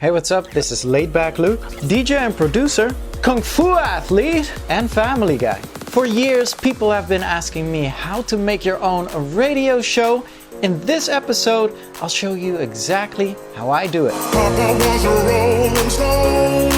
Hey, what's up? This is Laidback Luke, DJ and producer, Kung Fu athlete, and family guy. For years, people have been asking me how to make your own radio show. In this episode, I'll show you exactly how I do it. Papa was a rolling stone.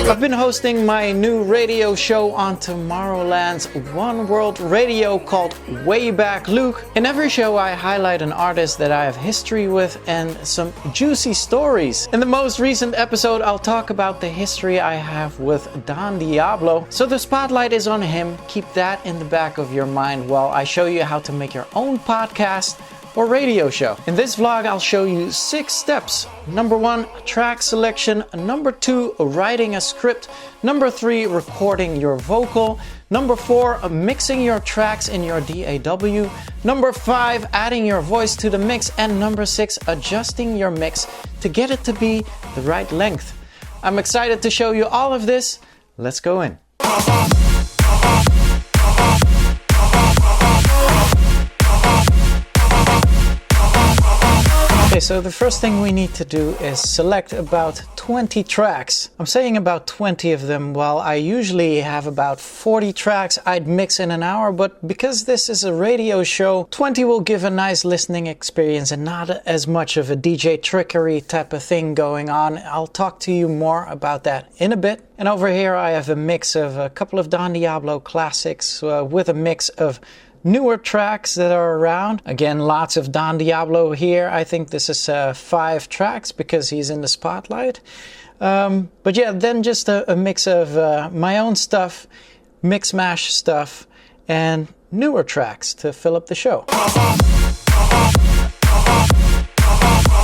I've been hosting my new radio show on Tomorrowlands One World Radio called Wayback Luke. In every show I highlight an artist that I have history with and some juicy stories. In the most recent episode I'll talk about the history I have with DIABLO. So the spotlight is on him. Keep that in the back of your mind while I show you how to make your own podcast or radio show. In this vlog, I'll show you 6 steps. Number 1, track selection. Number 2, writing a script. Number 3, recording your vocal. Number 4, mixing your tracks in your DAW. Number 5, adding your voice to the mix. And number 6, adjusting your mix to get it to be the right length. I'm excited to show you all of this. Let's go in. Okay, so the first thing we need to do is select about 20 tracks. I'm saying about 20 of them, while I usually have about 40 tracks I'd mix in an hour, but because this is a radio show, 20 will give a nice listening experience and not as much of a DJ trickery type of thing going on. I'll talk to you more about that in a bit. And over here I have a mix of a couple of DIABLO classics with a mix of newer tracks that are around. Again, lots of DIABLO here. I think this is 5 tracks because he's in the spotlight. But yeah, then just a mix of my own stuff, mix-mash stuff, and newer tracks to fill up the show.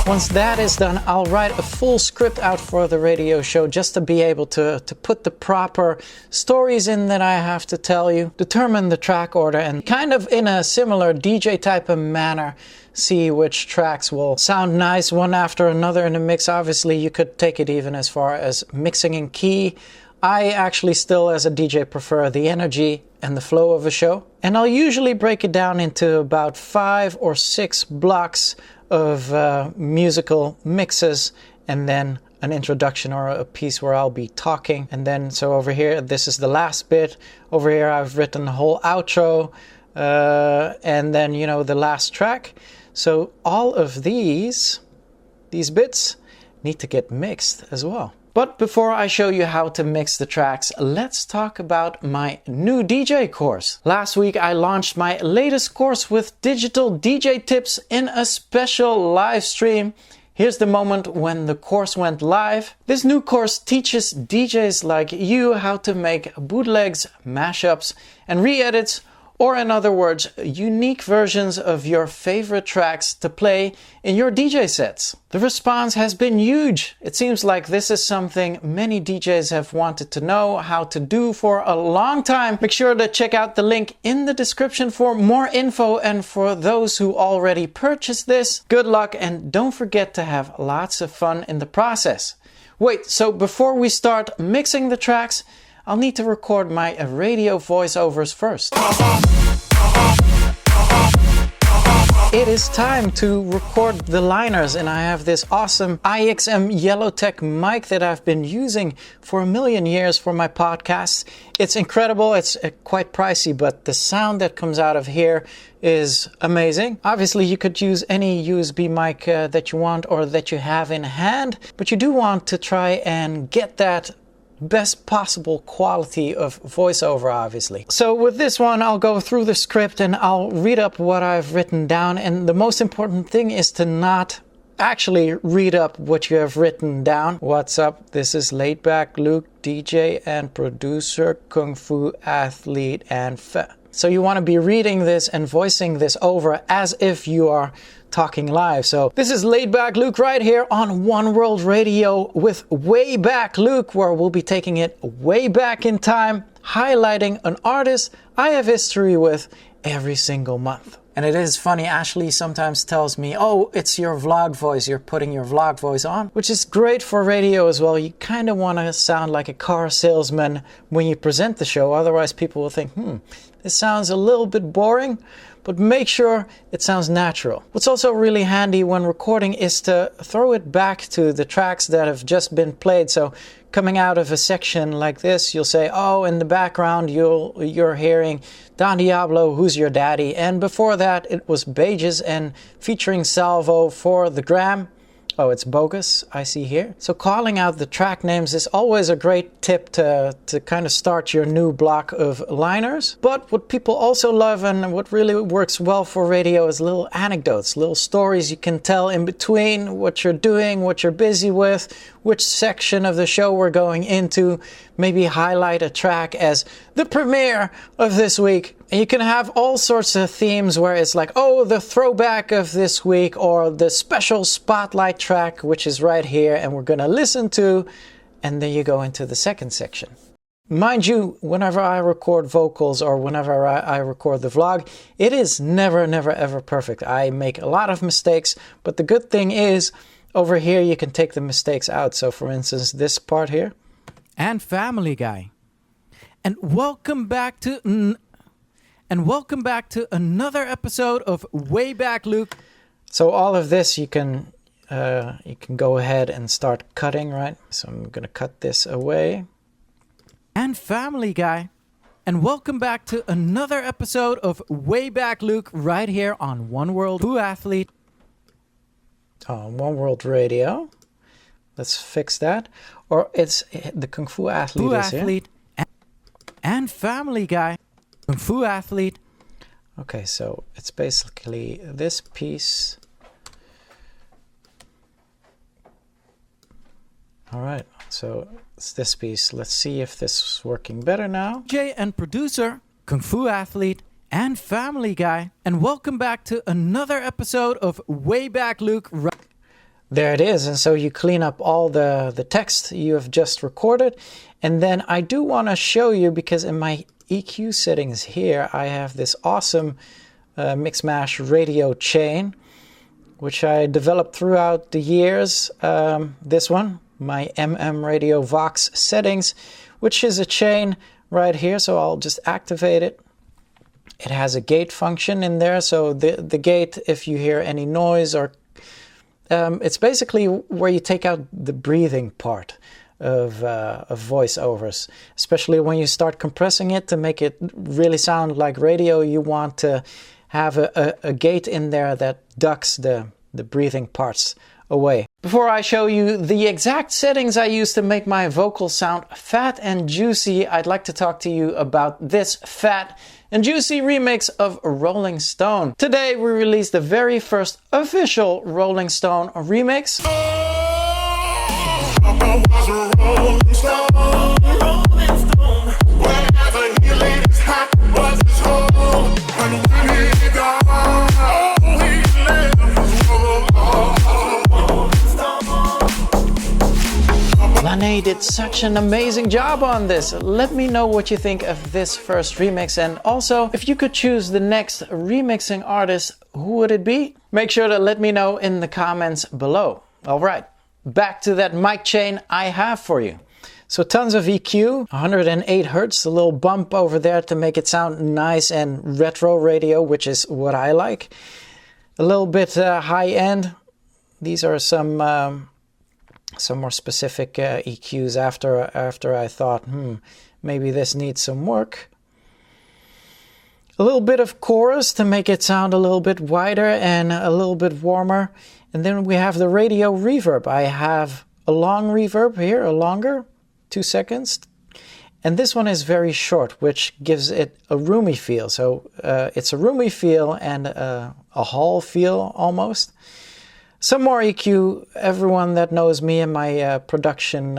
Once that is done, I'll write a full script out for the radio show just to be able to put the proper stories in that I have to tell you, determine the track order, and kind of in a similar DJ type of manner, see which tracks will sound nice one after another in the mix. Obviously, you could take it even as far as mixing in key. I actually still, as a DJ, prefer the energy and the flow of a show. And I'll usually break it down into about 5 or 6 blocks of musical mixes, and then an introduction or a piece where I'll be talking. And then, so over here, this is the last bit. Over here, I've written the whole outro, and then, you know, the last track. So all of these bits need to get mixed as well. But before I show you how to mix the tracks, let's talk about my new DJ course. Last week I launched my latest course with digital DJ tips in a special live stream. Here's the moment when the course went live. This new course teaches DJs like you how to make bootlegs, mashups, and re-edits, or in other words, unique versions of your favorite tracks to play in your DJ sets. The response has been huge. It seems like this is something many DJs have wanted to know how to do for a long time. Make sure to check out the link in the description for more info, and for those who already purchased this, good luck, and don't forget to have lots of fun in the process. Wait, so before we start mixing the tracks, I'll need to record my radio voiceovers first. It is time to record the liners, and I have this awesome IXM Yellowtech mic that I've been using for a million years for my podcasts. It's incredible. It's quite pricey, but the sound that comes out of here is amazing. Obviously, you could use any USB mic that you want or that you have in hand, but you do want to try and get that best possible quality of voiceover, obviously. So with this one, I'll go through the script and I'll read up what I've written down. And the most important thing is to not actually read up what you have written down. What's up? This is Laidback Luke, DJ and producer, Kung Fu athlete, and So you want to be reading this and voicing this over as if you are talking live. So this is Laidback Luke right here on One World Radio with Wayback Luke, where we'll be taking it way back in time, highlighting an artist I have history with every single month. And it is funny, Ashley sometimes tells me, oh, it's your vlog voice, you're putting your vlog voice on, which is great for radio as well. You kind of want to sound like a car salesman when you present the show, otherwise people will think, this sounds a little bit boring. but make sure it sounds natural. What's also really handy when recording is to throw it back to the tracks that have just been played. So coming out of a section like this, you'll say, oh, in the background you're hearing Don Diablo, Who's Your Daddy? And before that it was Bages and featuring Salvo for the Gram. Oh, it's Bogus, I see here. So calling out the track names is always a great tip to kind of start your new block of liners. But what people also love and what really works well for radio is little anecdotes, little stories you can tell in between what you're doing, what you're busy with, which section of the show we're going into. Maybe highlight a track as the premiere of this week. And you can have all sorts of themes where it's like, oh, the throwback of this week, or the special spotlight track, which is right here and we're going to listen to. And then you go into the second section. Mind you, whenever I record vocals or whenever I record the vlog, it is never, ever perfect. I make a lot of mistakes, but the good thing is over here you can take the mistakes out. So for instance, this part here. And Family Guy. And welcome back to another episode of Wayback Luke. So all of this you can go ahead and start cutting, right? So I'm going to cut this away. And Family Guy. And welcome back to another episode of Wayback Luke right here on One World Athlete. One World Radio. Let's fix that. Or it's the Kung Fu Athlete is here. And Family Guy. Kung Fu Athlete. Okay, so it's basically this piece. All right, so it's this piece. Let's see if this is working better now. DJ and producer, Kung Fu Athlete, and Family Guy. And welcome back to another episode of Wayback Luke. There it is. And so you clean up all the text you have just recorded. And then I do want to show you, because in my EQ settings here, I have this awesome mix-mash radio chain, which I developed throughout the years. This one, my MM Radio Vox settings, which is a chain right here. So I'll just activate it. It has a gate function in there. So the gate, if you hear any noise or it's basically where you take out the breathing part of voiceovers, especially when you start compressing it to make it really sound like radio. You want to have a gate in there that ducks the breathing parts away. Before I show you the exact settings I use to make my vocals sound fat and juicy, I'd like to talk to you about this fat and juicy remix of Rolling Stone. Today we released the very first official Rolling Stone remix. Lane did such an amazing job on this. Let me know what you think of this first remix, and also if you could choose the next remixing artist, who would it be? Make sure to let me know in the comments below. Alright, back to that mic chain I have for you. So tons of EQ, 108 Hertz, a little bump over there to make it sound nice and retro radio, which is what I like. A little bit high end. These are some more specific EQs after I thought, maybe this needs some work. A little bit of chorus to make it sound a little bit wider and a little bit warmer. And then we have the radio reverb. I have a long reverb here, a longer, 2 seconds. And this one is very short, which gives it a roomy feel. So it's a roomy feel and a hall feel almost. Some more EQ. Everyone that knows me and my production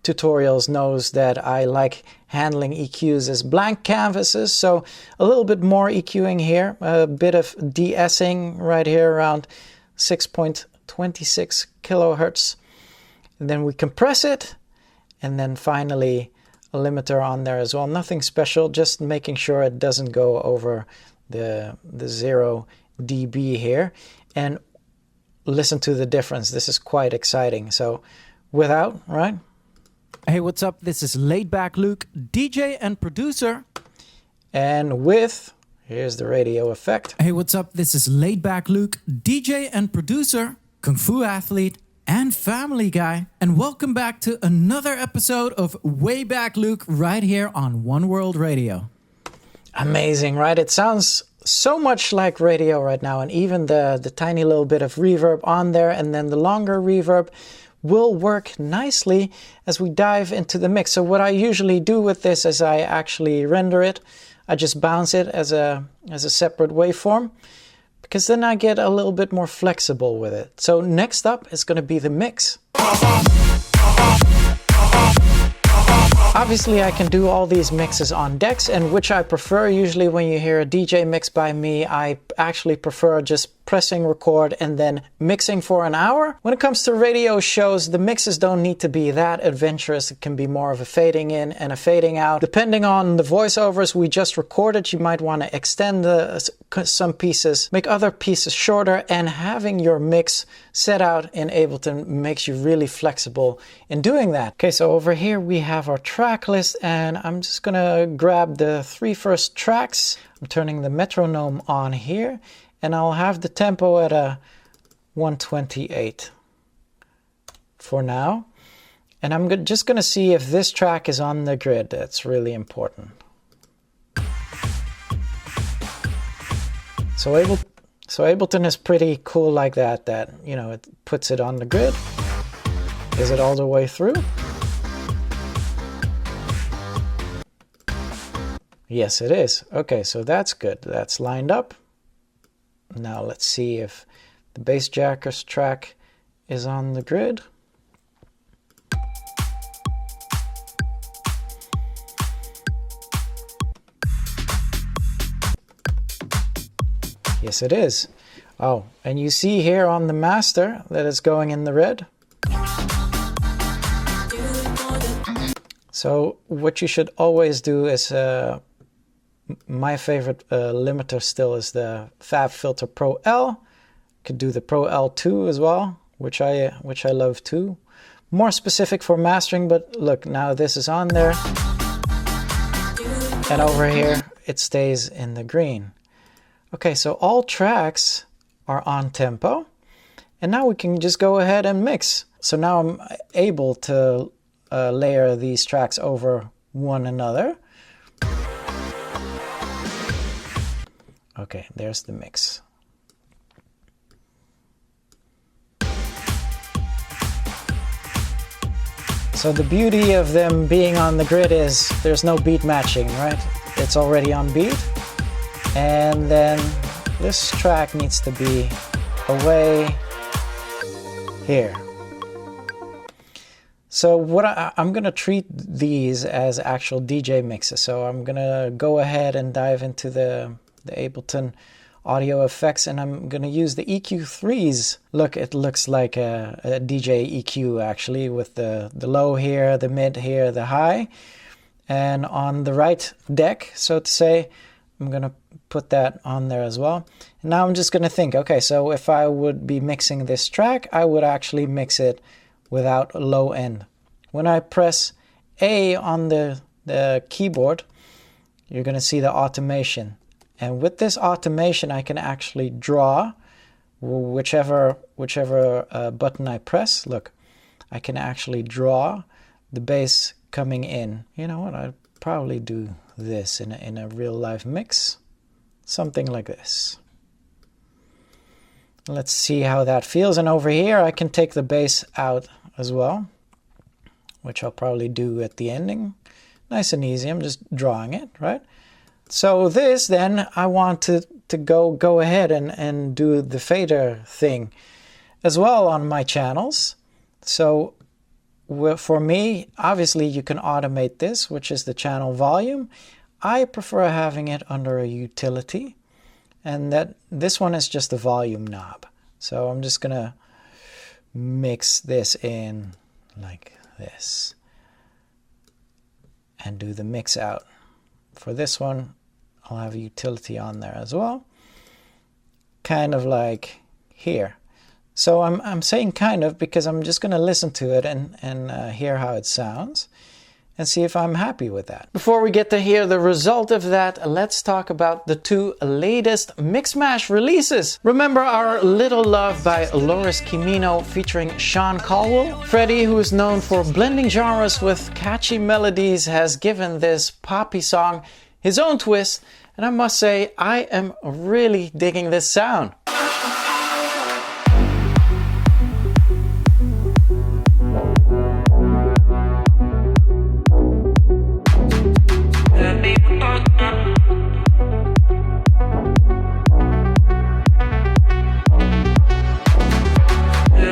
tutorials knows that I like handling EQs as blank canvases. So a little bit more EQing here, a bit of de-essing right here around 6.26 kilohertz. And then we compress it. And then finally a limiter on there as well. Nothing special, just making sure it doesn't go over the 0 dB here. And listen to the difference. This is quite exciting. So without, right? Hey, what's up? This is Laidback Luke, DJ and producer. And with, Here's the radio effect. Hey, what's up? This is Laidback Luke, DJ and producer, Kung Fu athlete, and family guy. And welcome back to another episode of Wayback Luke right here on One World Radio. Amazing, right? It sounds so much like radio right now, and even the tiny little bit of reverb on there and then the longer reverb will work nicely as we dive into the mix. So what I usually do with this is I actually render it. I just bounce it as a separate waveform, because then I get a little bit more flexible with it. So next up is going to be the mix. Obviously I can do all these mixes on decks, and which I prefer. Usually when you hear a DJ mix by me, I actually prefer just pressing record and then mixing for an hour. When it comes to radio shows, the mixes don't need to be that adventurous. It can be more of a fading in and a fading out. Depending on the voiceovers we just recorded, you might want to extend some pieces, make other pieces shorter, and having your mix set out in Ableton makes you really flexible in doing that. Okay, so over here we have our track list, and I'm just gonna grab the 3 first tracks. I'm turning the metronome on here, and I'll have the tempo at a 128 for now. And I'm just gonna see if this track is on the grid. That's really important. So Ableton is pretty cool like that, you know, it puts it on the grid. Is it all the way through? Yes, it is. Okay, so that's good. That's lined up. Now let's see if the bass jackers track is on the grid. Yes, it is. Oh, and you see here on the master that it's going in the red. So what you should always do is, my favorite limiter still is the FabFilter Pro L. Could do the Pro L2 as well, which I love too. More specific for mastering, but look, now this is on there. And over here, it stays in the green. Okay, so all tracks are on tempo. And now we can just go ahead and mix. So now I'm able to layer these tracks over one another. Okay, there's the mix. So the beauty of them being on the grid is there's no beat matching, right? It's already on beat. And then this track needs to be away here. So what I'm going to treat these as actual DJ mixes. So I'm going to go ahead and dive into the Ableton audio effects, and I'm going to use the EQ3s. Look, it looks like a DJ EQ actually, with the low here, the mid here, the high. And on the right deck, so to say, I'm going to put that on there as well. And now I'm just going to think, okay, so if I would be mixing this track, I would actually mix it without low end. When I press A on the keyboard, you're going to see the automation. And with this automation, I can actually draw whichever button I press. Look, I can actually draw the bass coming in. You know what? I'd probably do this in a real live mix. Something like this. Let's see how that feels. And over here, I can take the bass out as well, which I'll probably do at the ending. Nice and easy. I'm just drawing it, right? So this, then, I want to go ahead and do the fader thing as well on my channels. So for me, obviously, you can automate this, which is the channel volume. I prefer having it under a utility, and that this one is just the volume knob. So I'm just gonna mix this in like this and do the mix out. For this one, I'll have a utility on there as well, kind of like here. So I'm saying kind of because I'm just going to listen to it and hear how it sounds. and see if I'm happy with that. Before we get to hear the result of that, let's talk about the 2 latest Mix-Mash releases. Remember our Little Love by Loris Kimino featuring Sean Caldwell? Freddie, who is known for blending genres with catchy melodies, has given this poppy song his own twist, and I must say I am really digging this sound.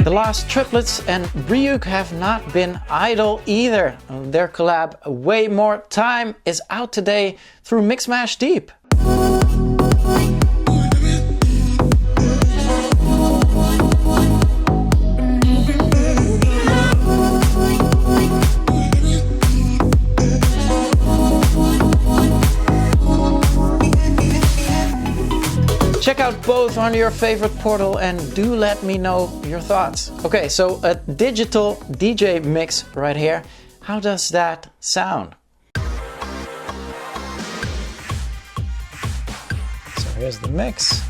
The Lost Triplets and Brieuc have not been idle either. Their collab Way More Time is out today through Mix-Mash Deep. Check out both on your favorite portal and do let me know your thoughts. Okay, so a digital DJ mix right here. How does that sound? So here's the mix.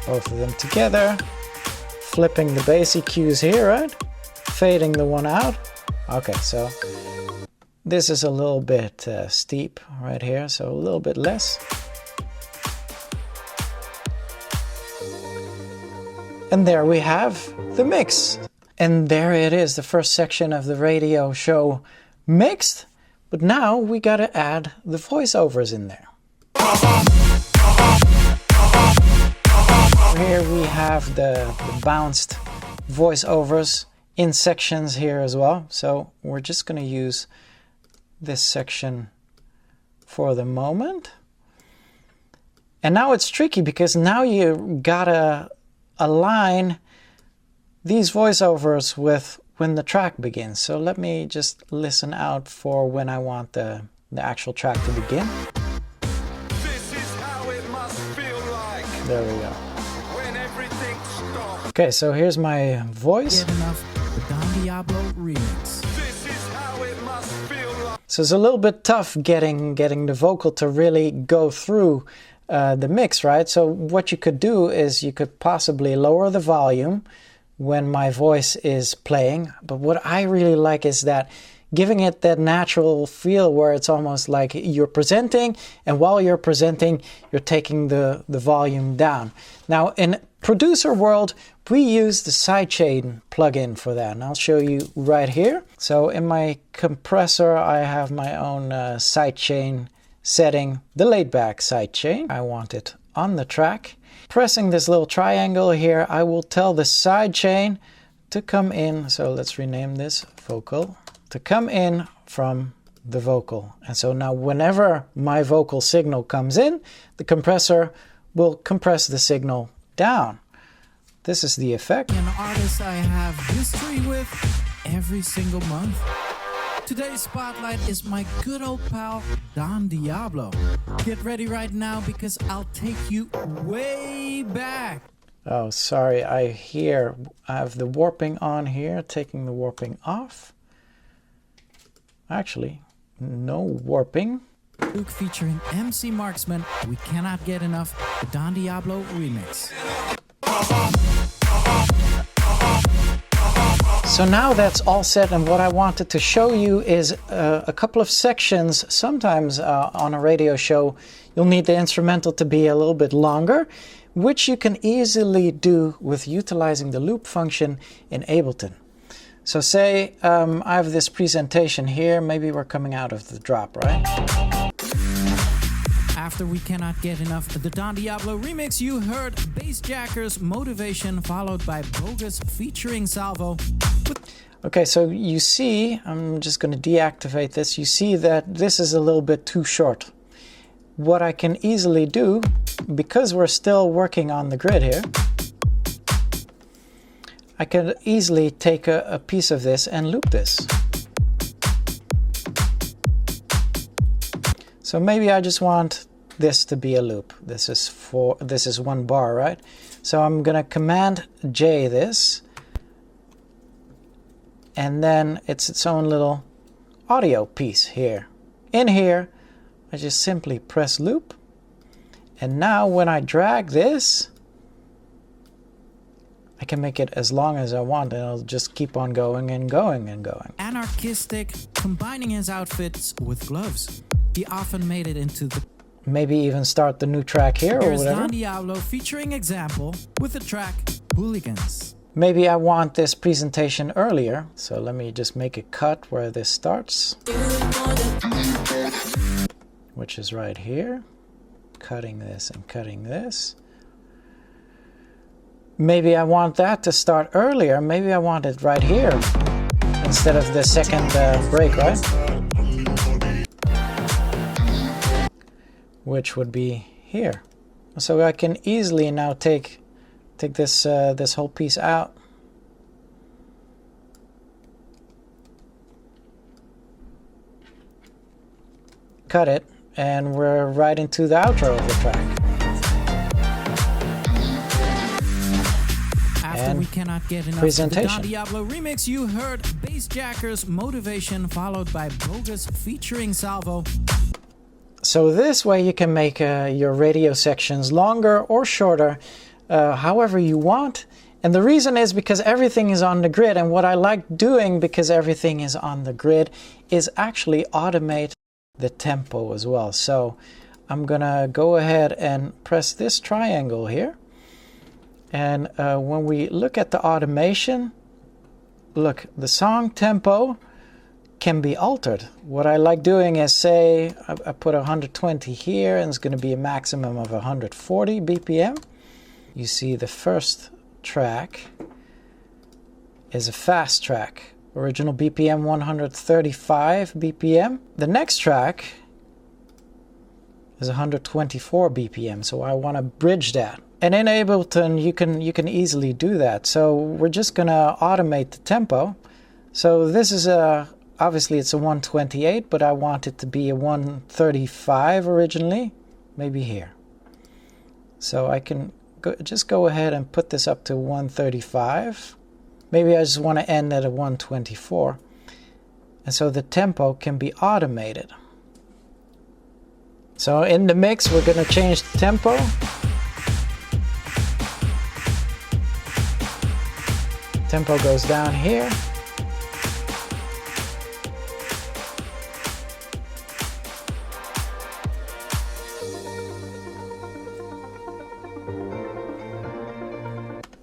Both of them together. Flipping the bass EQs here, right? Fading the one out. Okay, so this is a little bit steep right here, so a little bit less. And there we have the mix. And there it is, the first section of the radio show mixed. But now we gotta add the voiceovers in there. Here we have the bounced voiceovers in sections here as well. So we're just gonna use this section for the moment. And now it's tricky because now you gotta align these voiceovers with when the track begins. So let me just listen out for when I want the actual track to begin. This is how it must feel like. There we go. When everything stops. Okay, so here's my voice. Get enough the DIABLO remix. This is how it must feel like. So it's a little bit tough getting the vocal to really go through the mix, right? So what you could do is you could possibly lower the volume when my voice is playing. But what I really like is that giving it that natural feel where it's almost like you're presenting, and while you're presenting, you're taking the volume down. Now in producer world, we use the sidechain plugin for that, and I'll show you right here. So in my compressor, I have my own sidechain setting, the Laidback sidechain. I want it on the track. Pressing this little triangle here, I will tell the sidechain to come in. So let's rename this vocal, to come in from the vocal. And so now whenever my vocal signal comes in, the compressor will compress the signal down. This is the effect. An artist I have history with every single month. Today's spotlight is my good old pal Don Diablo. Get ready right now because I'll take you way back. Oh, sorry, I have the warping on here, taking the warping off. Actually, no warping. Luke featuring MC Marksman, We Cannot Get Enough, the Don Diablo remix. So now that's all set, and what I wanted to show you is a couple of sections. Sometimes on a radio show you'll need the instrumental to be a little bit longer, which you can easily do with utilizing the loop function in Ableton. So say I have this presentation here, maybe we're coming out of the drop, right? After We Cannot Get Enough, the Don Diablo remix, you heard Bassjacker's Motivation, followed by Bogus featuring Salvo. Okay, so you see, I'm just going to deactivate this. You see that this is a little bit too short. What I can easily do, because we're still working on the grid here, I can easily take a piece of this and loop this. So maybe I just want this to be a loop. This is one bar, right? So I'm gonna Command J this, and then it's its own little audio piece here. In here, I just simply press loop, and now when I drag this, I can make it as long as I want, and it'll just keep on going and going and going. Anarchistic, combining his outfits with gloves. He often made it into the... Maybe even start the new track here or Here's whatever. DIABLO featuring Example with the track Hooligans. Maybe I want this presentation earlier, so let me just make a cut where this starts, which is right here. Cutting this and cutting this. Maybe I want that to start earlier. Maybe I want it right here instead of the second break, right? Which would be here. So I can easily now take this this whole piece out. Cut it, and we're right into the outro of the track. After we cannot get enough presentation. of the DIABLO remix, you heard Bassjacker's Motivation followed by Bogus featuring Salvo. So this way you can make your radio sections longer or shorter, however you want. And the reason is because everything is on the grid, and what I like doing because everything is on the grid is actually automate the tempo as well. So I'm gonna go ahead and press this triangle here, and when we look at the automation, look, the song tempo can be altered. What I like doing is, say I put 120 here, and it's going to be a maximum of 140 BPM. You see the first track is a fast track. Original BPM 135 BPM. The next track is 124 BPM, so I want to bridge that. And in Ableton you can easily do that. So we're just going to automate the tempo. So this is obviously it's a 128, but I want it to be a 135 originally, maybe here. So I can just go ahead and put this up to 135. Maybe I just want to end at a 124. And so the tempo can be automated. So in the mix, we're going to change the tempo. Tempo goes down here.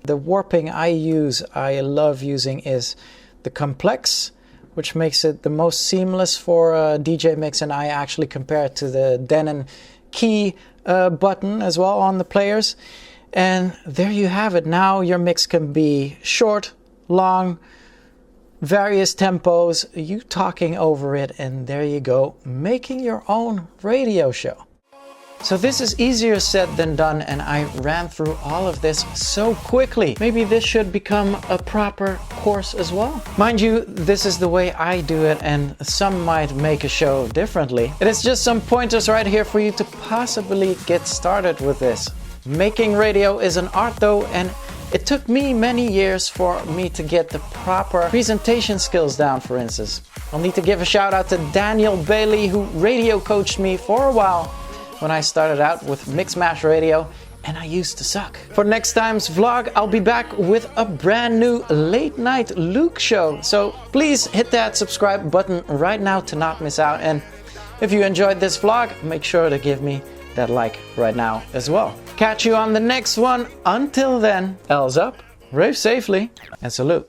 The warping I love using is the complex, which makes it the most seamless for a DJ mix, and I actually compare it to the Denon key button as well on the players. And there you have it. Now your mix can be short, long, various tempos, you talking over it, and there you go, making your own radio show. So this is easier said than done, and I ran through all of this so quickly. Maybe this should become a proper course as well. Mind you, this is the way I do it, and some might make a show differently. It is just some pointers right here for you to possibly get started with this. Making radio is an art though, and it took me many years for me to get the proper presentation skills down, for instance. I'll need to give a shout out to Daniel Bailey, who radio coached me for a while when I started out with Mix Mash Radio, and I used to suck. For next time's vlog, I'll be back with a brand new late night Luke show. So please hit that subscribe button right now to not miss out. And if you enjoyed this vlog, make sure to give me that like right now as well. Catch you on the next one. Until then, L's up, rave safely, and salute.